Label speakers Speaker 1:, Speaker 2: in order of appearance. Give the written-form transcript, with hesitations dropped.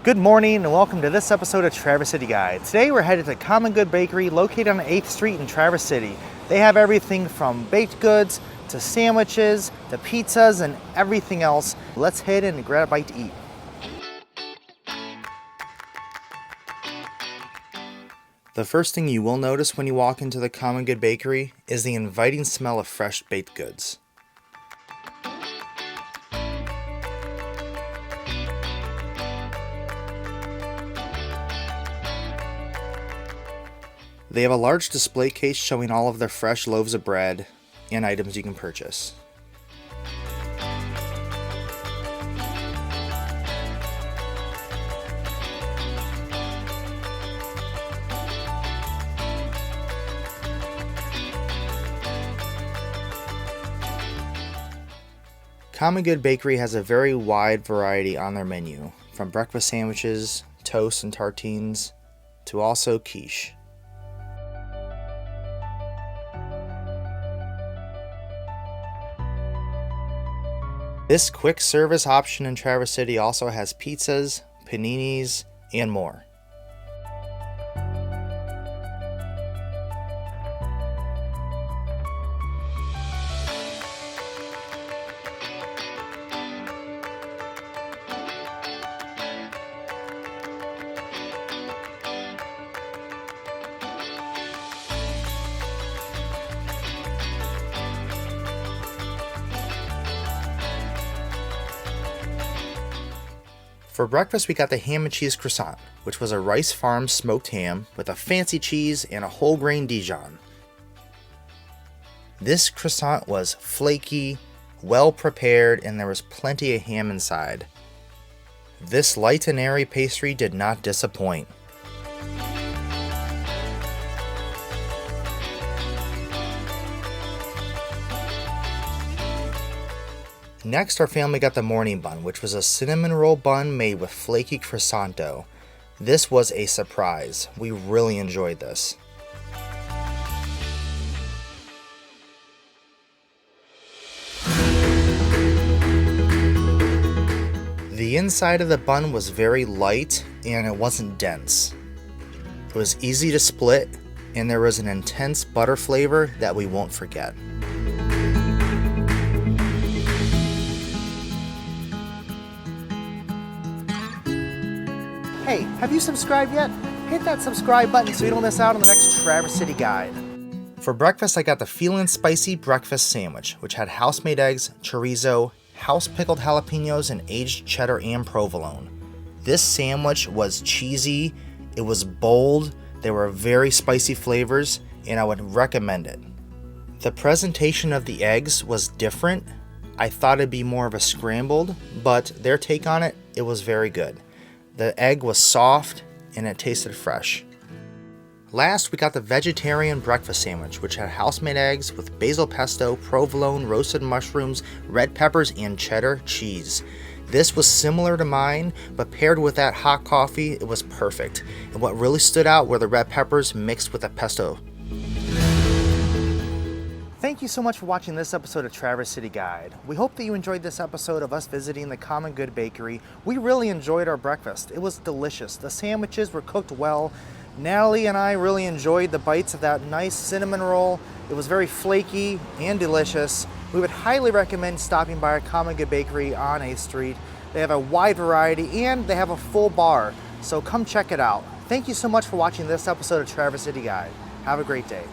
Speaker 1: Good morning and welcome to this episode of Traverse City Guide. Today we're headed to Common Good Bakery located on 8th Street in Traverse City. They have everything from baked goods to sandwiches to pizzas and everything else. Let's head in and grab a bite to eat. The first thing you will notice when you walk into the Common Good Bakery is the inviting smell of fresh baked goods. They have a large display case showing all of their fresh loaves of bread and items you can purchase. Common Good Bakery has a very wide variety on their menu, from breakfast sandwiches, toasts and tartines, to also quiche. This quick service option in Traverse City also has pizzas, paninis, and more. For breakfast, we got the ham and cheese croissant, which was a Rice Farms smoked ham with a fancy cheese and a whole grain Dijon. This croissant was flaky, well prepared, and there was plenty of ham inside. This light and airy pastry did not disappoint. Next, our family got the morning bun, which was a cinnamon roll bun made with flaky croissant dough. This was a surprise. We really enjoyed this. The inside of the bun was very light and it wasn't dense. It was easy to split and there was an intense butter flavor that we won't forget. Hey, have you subscribed yet? Hit that subscribe button so you don't miss out on the next Traverse City Guide. For breakfast, I got the Feelin' Spicy breakfast sandwich, which had house-made eggs, chorizo, house-pickled jalapenos, and aged cheddar and provolone. This sandwich was cheesy, it was bold, there were very spicy flavors, and I would recommend it. The presentation of the eggs was different. I thought it'd be more of a scrambled, but their take on it, it was very good. The egg was soft and it tasted fresh. Last, we got the vegetarian breakfast sandwich, which had house-made eggs with basil pesto, provolone, roasted mushrooms, red peppers, and cheddar cheese. This was similar to mine, but paired with that hot coffee, it was perfect. And what really stood out were the red peppers mixed with the pesto. Thank you so much for watching this episode of Traverse City Guide. We hope that you enjoyed this episode of us visiting the Common Good Bakery. We really enjoyed our breakfast. It was delicious. The sandwiches were cooked well. Natalie and I really enjoyed the bites of that nice cinnamon roll. It was very flaky and delicious. We would highly recommend stopping by our Common Good Bakery on 8th Street. They have a wide variety and they have a full bar, so come check it out. Thank you so much for watching this episode of Traverse City Guide. Have a great day.